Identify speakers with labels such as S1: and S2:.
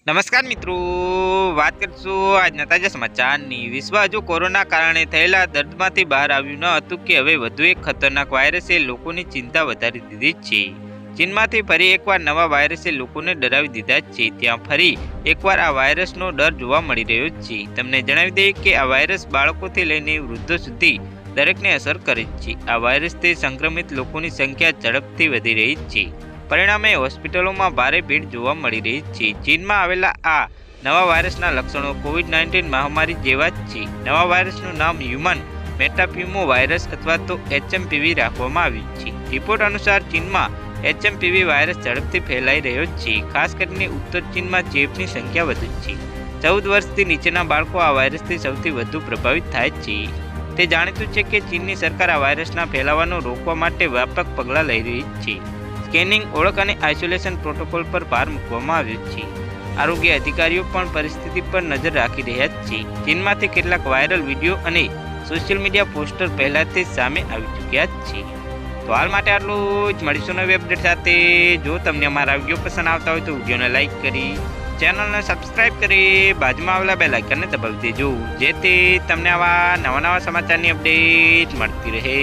S1: નમસ્કાર મિત્રો, વાત કરીશું આજના તાજા સમાચારની। વિશ્વ હજુ કોરોના કારણે થયેલા દર્દમાંથી બહાર આવ્યું ન હતું કે હવે વધુ એક ખતરનાક વાયરસે લોકોની ચિંતા વધારી દીધી છે। ચીનમાંથી ફરી એકવાર નવા વાયરસે લોકોને ડરાવી દીધા છે। ત્યાં ફરી એકવાર આ વાયરસનો ડર જોવા મળી રહ્યો છે। તમને જણાવી દઈએ કે આ વાયરસ બાળકોથી લઈને વૃદ્ધો સુધી દરેકને અસર કરે છે। આ વાયરસથી સંક્રમિત લોકોની સંખ્યા ઝડપથી વધી રહી છે। પરિણામે હોસ્પિટલોમાં ભારે ભીડ જોવા મળી રહી છે। ચીનમાં આવેલા આ નવા વાયરસના લક્ષણો કોવિડ-19 મહામારી જેવા જ છે। નવા વાયરસનું નામ હ્યુમન મેટાપ્યુમો વાયરસ અથવા તો HMPV રાખવામાં આવ્યું છે। રિપોર્ટ અનુસાર ચીનમાં HMPV વાયરસ ઝડપથી ફેલાઈ રહ્યો છે। ખાસ કરીને ઉત્તર ચીનમાં ચેપની સંખ્યા વધુ છે। 14 વર્ષથી નીચેના બાળકો આ વાયરસથી સૌથી વધુ પ્રભાવિત થાય છે। તે જાણીતું છે કે ચીનની સરકાર આ વાયરસના ફેલાવાનો રોકવા માટે વ્યાપક પગલાં લઈ રહી છે। સ્કેનિંગ, ઓળખ અને આઇસોલેશન પ્રોટોકોલ પર ભાર મૂકવામાં આવ્યો છે। આરોગ્ય અધિકારીઓ પણ પરિસ્થિતિ પર નજર રાખી રહ્યા છે। ચીનમાંથી કેટલાક વાયરલ વિડીયો અને સોશિયલ મીડિયા પોસ્ટર પહેલાથી જ સામે આવી ચૂક્યા છે। તો હાલ માટે આટલું જ, મળીશું નવી અપડેટ સાથે। જો તમને અમારા વિડીયો પસંદ આવતા હોય તો વિડીયોને લાઇક કરી ચેનલને સબસ્ક્રાઇબ કરી બાજુમાં આવેલા બેલ આઇકનને દબાવી દેજો, જેથી તમને આવા નવા સમાચારની અપડેટ મળતી રહે।